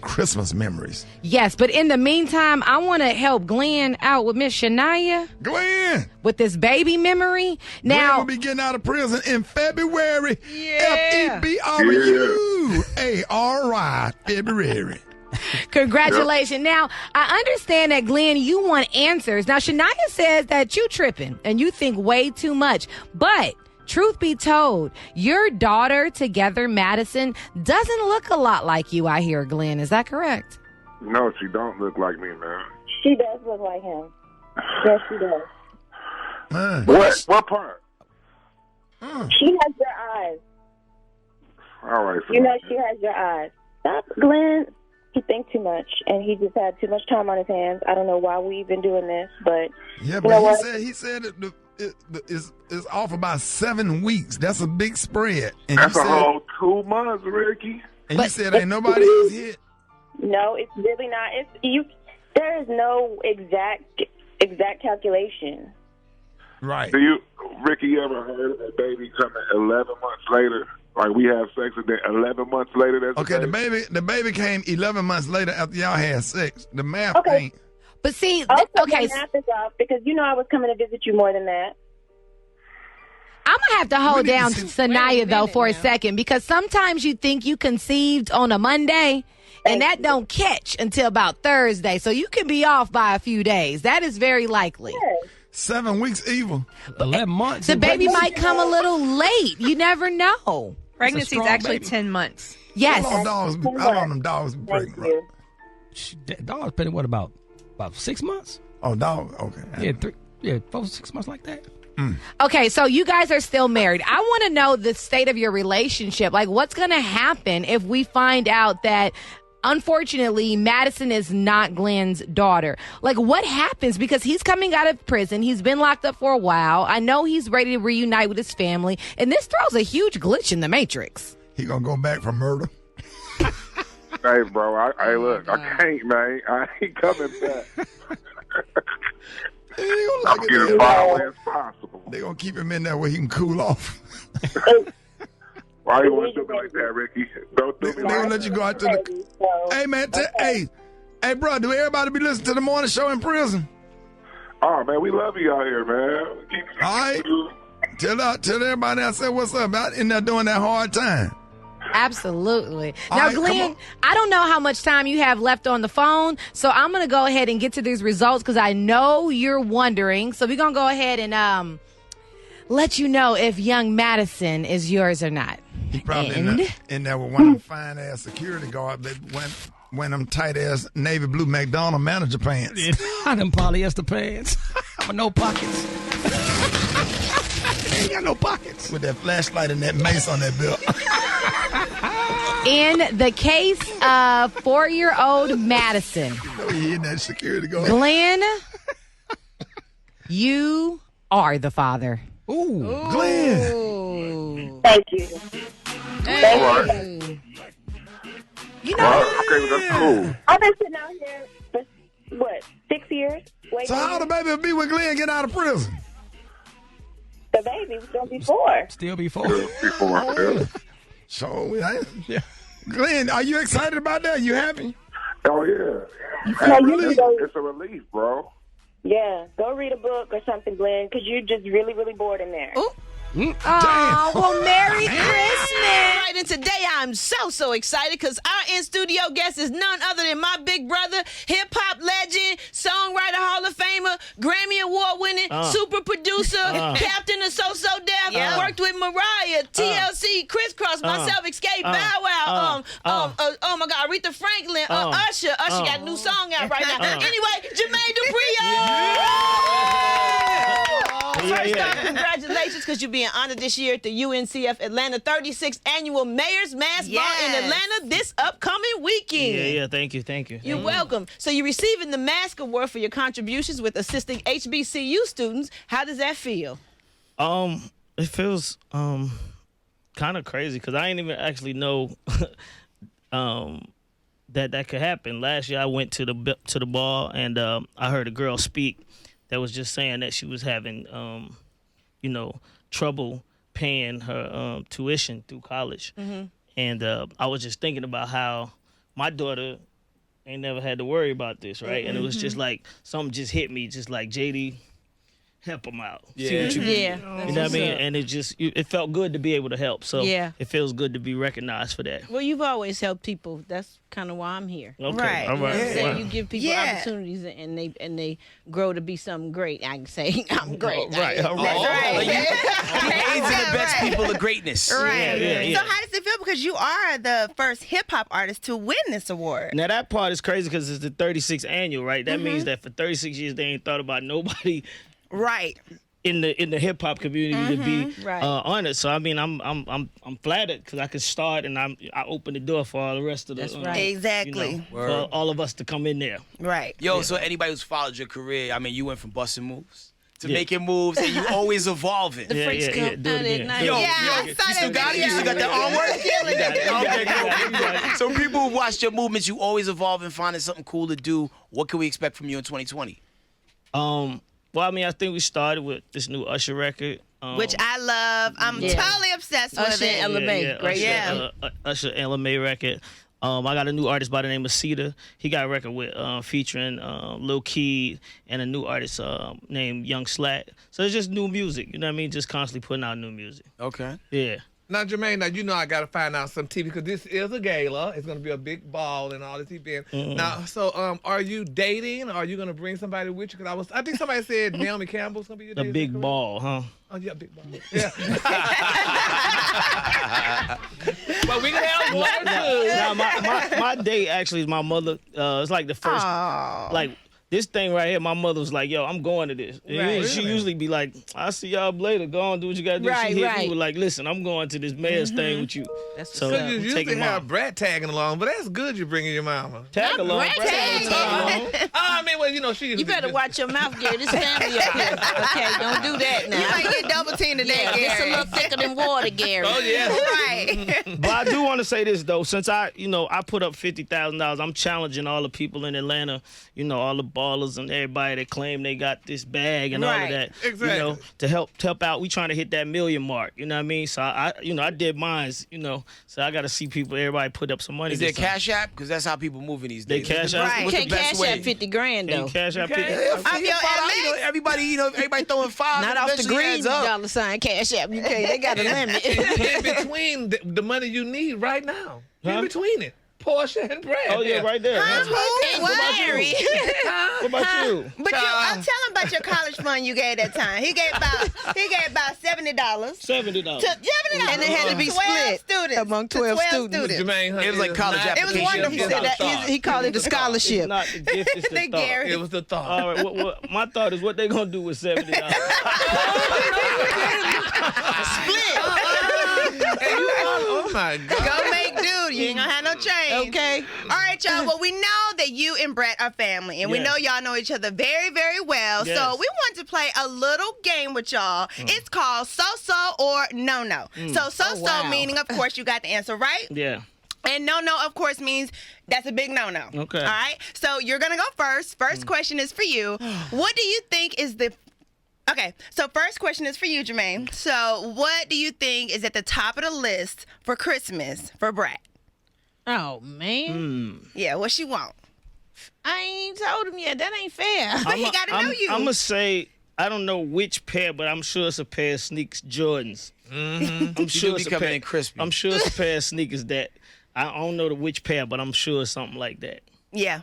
Christmas memories. Yes, but in the meantime, I want to help Glenn out with Miss Shania. Glenn! With this baby memory. Now, Glenn will be getting out of prison in February. Yeah. February. February. Congratulations. Now, I understand that, Glenn, you want answers. Now, Shania says that you tripping and you think way too much. But truth be told, your daughter together, Madison, doesn't look a lot like you, I hear, Glenn. Is that correct? No, she don't look like me, man. She does look like him. Yes, she does. What part? She has your eyes. All right. You know she has your eyes. Stop, Glenn. He thinks too much, and he just had too much time on his hands. I don't know why we even doing this, but yeah, but he said it's off about 7 weeks. That's a big spread. And that's a whole 2 months, Ricky. And you said ain't nobody else hit. No, it's really not. There is no exact calculation. Right. Ricky, you ever heard of a baby coming 11 months later? Like we have sex and then 11 months later, that's okay. The baby came 11 months later after y'all had sex. The math ain't. But see, the math is off because I was coming to visit you more than that. I'm gonna have to hold down Shania though for a second because sometimes you think you conceived on a Monday. And that don't catch until about Thursday. So you can be off by a few days. That is very likely. Yes. 7 weeks evil. 11 months. The baby might come a little late. You never know. Pregnancy is actually 10 months. Yes. How long them dogs be pregnant, bro? Dog's pregnant, what, about 6 months? Oh, dog, okay. Yeah, 4 6 months like that. Okay, so you guys are still married. I want to know the state of your relationship. Like, what's going to happen if we find out that, unfortunately, Madison is not Glenn's daughter? Like, what happens? Because he's coming out of prison. He's been locked up for a while. I know he's ready to reunite with his family. And this throws a huge glitch in the Matrix. He going to go back for murder? Hey, bro, look, I can't, man. I ain't coming back. I'm getting as far away as possible. They're going to keep him in there where he can cool off. Why you want to do me like that, Ricky? Don't do me like that. They're going to let you go out to the... Hey, man, hey, bro, do everybody be listening to the morning show in prison? Oh, man, we love you out here, man. All right. Tell everybody I said what's up. Out in there doing that hard time. Absolutely. Now, Glenn, I don't know how much time you have left on the phone, so I'm going to go ahead and get to these results because I know you're wondering. So we're going to go ahead and let you know if young Madison is yours or not. He probably in there with one of them fine-ass security guards that went them tight-ass navy blue McDonald manager pants. Yeah, them polyester pants. With no pockets. Ain't got no pockets. With that flashlight and that mace on that belt. In the case of 4-year-old Madison, he in that security guard. Glenn, you are the father. Ooh, Glenn. Thank you. Hey. You know, okay, that's cool. I've been sitting out here for, 6 years? So how the baby will be when Glenn get out of prison? The baby was going to be 4. Still be 4. So, yeah. Glenn, are you excited about that? You happy? Oh, yeah. It's a relief, bro. Yeah, go read a book or something, Glenn, because you're just really, really bored in there. Oh, well, Merry Christmas. Right, and today I'm so excited because our in-studio guest is none other than my big brother, hip-hop legend, songwriter, Hall of Famer, Grammy Award-winning, super producer, captain of So-So Def, worked with Mariah, TLC, Crisscross, myself, Escape, Bow Wow, oh my God, Aretha Franklin, Usher. Usher got a new song out right now. Anyway, Jermaine Dupri. First off, congratulations, because you're being honored this year at the UNCF Atlanta 36th Annual Mayor's Mass Ball in Atlanta this upcoming weekend. Yeah, thank you. You're welcome. So you're receiving the Mask Award for your contributions with assisting HBCU students. How does that feel? It feels kind of crazy because I didn't even actually know that could happen. Last year I went to the ball and I heard a girl speak that was just saying that she was having trouble paying her tuition through college. And I was just thinking about how my daughter ain't never had to worry about this, right? And it was just like something just hit me, just like, JD, help them out. See what you mean? You know what I mean? And it felt good to be able to help. So it feels good to be recognized for that. Well, you've always helped people. That's kind of why I'm here. Okay. Right. All right. So you give people opportunities and they grow to be something great. I can say I'm great. Right. All right. You aid and abets people of greatness. Right. Yeah. So how does it feel? Because you are the first hip hop artist to win this award. Now that part is crazy because it's the 36th annual, right? That means that for 36 years they ain't thought about nobody Right. in the hip hop community to be honored. So I mean, I'm flattered because I could start and I open the door for all the rest of the Exactly. for all of us to come in there. Right. Yo, so anybody who's followed your career, I mean, you went from busting moves to making moves, and you always evolving. The freaks come out at night. Yo, I saw you still that got it? You still got that arm work? So people who watched your movements, you always evolving, finding something cool to do. What can we expect from you in 2020? Well, I mean, I think we started with this new Usher record. Which I love. I'm totally obsessed with Usher it. and LMA. Great. Usher and LMA record. I got a new artist by the name of Cedar. He got a record with featuring Lil Key and a new artist named Young Slack. So it's just new music. You know what I mean? Just constantly putting out new music. Okay. Yeah. Now, Jermaine, I got to find out some TV because this is a gala. It's going to be a big ball and all this event. Now, so are you dating? Are you going to bring somebody with you? Because I think somebody said Naomi Campbell's going to be your date. A big ball, huh? Oh, yeah, big ball. Yeah. But we can have one, too. Now, my date actually is my mother. It's like the first, like, this thing right here, my mother was like, yo, I'm going to this. And she usually be like, I'll see y'all later. Go on, do what you got to do. She hit me with like, listen, I'm going to this mayor's thing with you. That's so you usually have Brad tagging along, but that's good you're bringing your mama. Tag along. I mean, well, she... You better watch your mouth, Gary. This family up here. Okay, don't do that now. You might get double teamed today, Gary. It's a little thicker than water, Gary. Oh, yeah. Right. But I do want to say this, though. Since I put up $50,000, I'm challenging all the people in Atlanta, all the ballers and everybody that claim they got this bag and all of that, exactly. To help out. We trying to hit that 1 million mark. You know what I mean? So I did mines. So I got to see everybody put up some money. Is there a Cash App? Because that's how people moving these days. They Cash App. Right. You can't Cash App 50 grand though. Cash App 50. Everybody throwing $5. Not off the green dollar sign Cash App. You can't. They got a limit. In between the money you need right now. In between it. Portia and Brad. Oh, yeah, right there. What about you? But tell him about your college fund you gave that time. He gave about $70. $70. And it had to be split among 12 students. Jermaine, it was like college application. It was wonderful. He called it a scholarship. It's not the gift, it's the thought. Gary. It was the thought. All right, what my thought is what they gonna do with $70. Split. Oh my God. Go make do. You ain't gonna have no change. Okay. All right, y'all. Well, we know that you and Brett are family, and we know y'all know each other very, very well. Yes. So we want to play a little game with y'all. It's called So-So or No-No. So So-So meaning, of course, you got the answer right. Yeah. And no-no, of course, means that's a big no-no. Okay. All right? So you're going to go first. First question is for you. What do you think is the... Okay, so first question is for you, Jermaine. So what do you think is at the top of the list for Christmas for Brett? Oh, man. Yeah, what she want? I ain't told him yet. That ain't fair. But he got to know you. I'm going to say, I don't know which pair, but I'm sure it's a pair of sneakers, Jordans. I'm sure it's a pair. Crispy. I'm sure it's a pair of sneakers that, I don't know which pair, but I'm sure it's something like that. Yeah.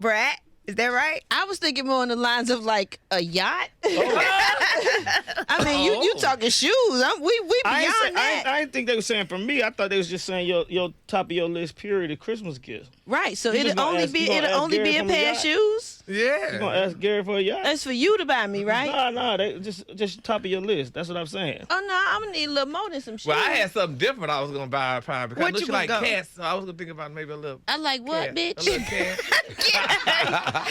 Brett? Is that right? I was thinking more on the lines of like a yacht. I mean, you talking shoes. We beyond that. I didn't think they were saying for me. I thought they was just saying your top of your list period of Christmas gifts. Right. So You it'll just gonna only ask- be you gonna ask a Gary pair from of the yacht? shoes. Yeah. You gonna ask Gary for a yacht? That's for you to buy me, right? No, they just top of your list. That's what I'm saying. Oh no, I'm gonna need a little more than some shit. Well, I had something different I was gonna buy her probably because I What know you she like gonna go? cats, so I was gonna think about maybe a little. I like what, cat, bitch? A little cat.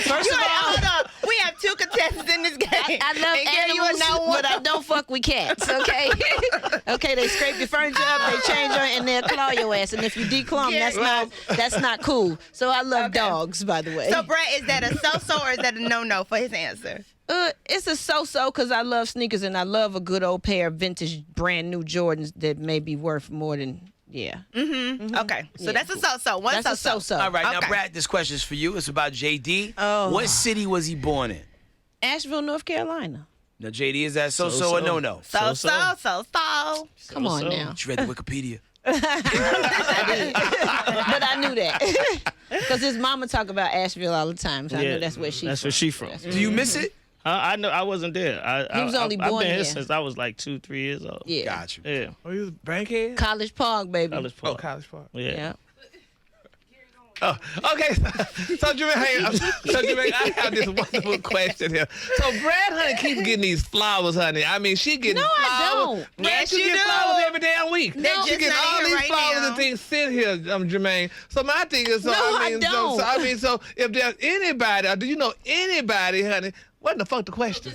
First of all, hold on. We have 2 contestants in this game. I love And Gary, you are animals, not one. but I don't fuck with cats. Okay, okay. They scrape your furniture up, they change your, and they'll claw your ass. And if you declaw them, that's not cool. So I love dogs, by the way. So, Brett, is that a so-so or is that a no-no for his answer? It's a so-so because I love sneakers and I love a good old pair of vintage, brand new Jordans that may be worth more than. Yeah. Okay. So that's a so-so. One That's a so-so. so-so. All right, now, Okay. Brad, this question is for you. It's about JD. Oh. What city was he born in? Asheville, North Carolina. Now, JD, is that so-so or no-no? So-so. Come on now. She read the Wikipedia. But I knew that because his mama talk about Asheville all the time. So I knew that's where she. That's where she from. Do you miss it? I know I wasn't there. He was only I've born been here here. since I was like 2-3 years old. Yeah. Got you. Yeah. Oh, you was Bankhead? College Park, baby. College Park. Oh, College Park. Yeah. Oh, okay. So Jermaine, I have this wonderful question here. So Brad, honey, keep getting these flowers, honey. I mean, she getting No, I flowers. don't. Brad, Yes, she you get do. flowers every damn week. They're She just get not all here these right flowers now. and things sent here, Jermaine. So my thing is, so No, I I mean, don't. so if there's anybody, or do you know anybody, honey? What in the fuck the question?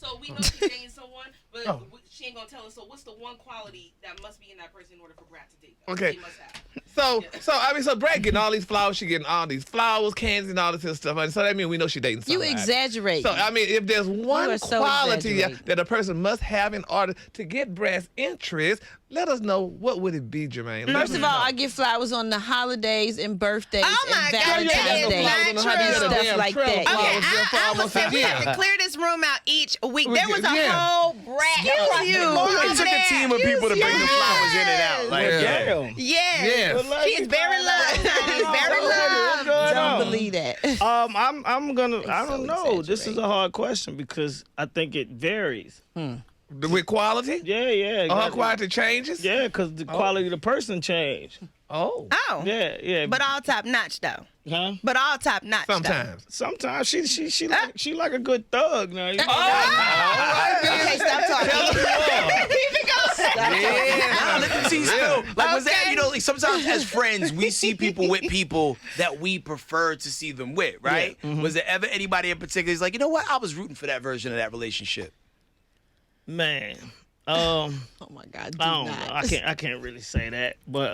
So we know she's dating someone, but she ain't gonna tell us. So what's the one quality that must be in that person in order for Brad to date them? Okay. He must have. So Brad getting all these flowers. She getting all these flowers, candies, and all this other stuff. And so that means we know she dating You somebody. exaggerate. So I mean, if there's one are so quality exaggerating. that a person must have in order to get Brad's interest, let us know what would it be, Jermaine. First of all, I get flowers on the holidays and birthdays Oh my and God, Valentine's that is Day not and true. stuff like that. Okay, Yeah. I would say we have to clear this room out each week. There was a Yeah. whole Brad. It took a team of people to bring the flowers in and out. Like, Damn. Yes. Yes. She is very loved. She's very loved. Don't believe that. I'm gonna. I don't so know. This is a hard question because I think it varies. With quality? Yeah. Her exactly. quality changes? Yeah, because the quality of the person changed. Oh. Oh. Yeah. But all top notch though. Huh? But all top notch. Sometimes she like a good thug now. You know? Okay, stop talking. Yeah, let them see still. Like, was that, you know, like sometimes as friends, we see people with people that we prefer to see them with, right? Yeah. Was there ever anybody in particular who's like, you know what, I was rooting for that version of that relationship? Man. Oh my God! I don't know. I can't really say that, but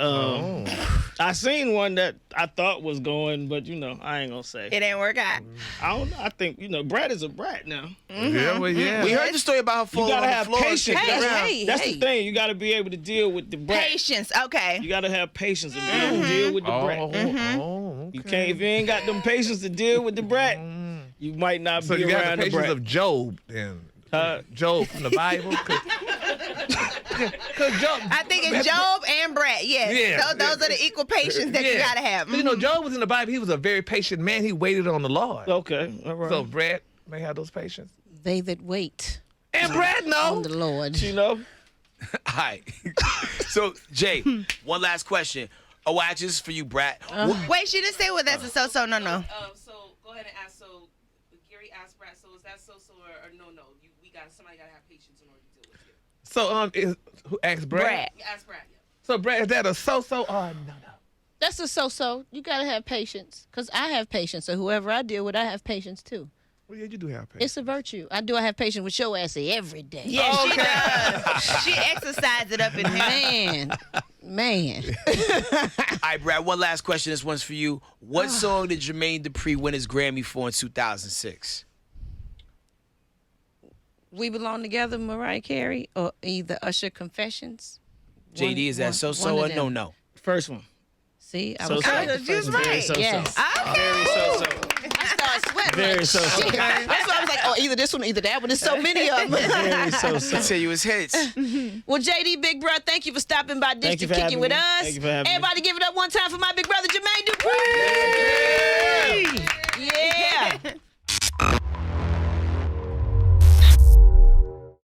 I seen one that I thought was going, but you know, I ain't gonna say. It ain't work out. I don't know. I think Brad is a brat now. Yeah, well, yeah. We heard the story about her You falling gotta on the have floor. patience. Hey, That's the thing. You gotta be able to deal with the brat. Patience. Okay. You gotta have patience and be able to deal with the brat. You can't if you ain't got them patience to deal with the brat. You might not So be you got around the the patience brat. of Job then. Job from the Bible. Cause Job, I think it's Job and Brad. Yes. Yeah. Those are the equal patience that you gotta have. You know, Job was in the Bible. He was a very patient man. He waited on the Lord. Okay, all right. So Brad may have those patience. They that wait And Brad on know. the Lord. You know. All right. So, Jay, one last question. Oh, well, actually, this is for you, Brad. Wait, she didn't say what that's a so-so. No. So go ahead and ask. So Gary asked Brad. So is that so-so or no? Somebody gotta have patience in order to deal with it. So who asked Brad? You ask Brad. Yeah. So Brad, is that a so-so or no? That's a so-so. You gotta have patience, cause I have patience. So whoever I deal with, I have patience too. Well, yeah, you do have patience. It's a virtue. I have patience with your ass every day. Yeah, she does. She exercised it up in here. Man. All right, Brad, one last question. This one's for you. What song did Jermaine Dupri win his Grammy for in 2006? We Belong Together, Mariah Carey, or either Usher Confessions. JD, is that so-so or no? First one. See, I So-so. was right. You was right. So-so. Yes. Very so-so. I started sweating. Very like, so-so. shit. That's why I was like, oh, either this one, either that one. There's so many of them. Very so-so. I tell you, it's hits. Well, JD, big brother, thank you for stopping by Dish Thank to you for kick it having with me. us. Thank you for having me. Everybody give it up one time for my big brother, Jermaine Dupri. Yeah.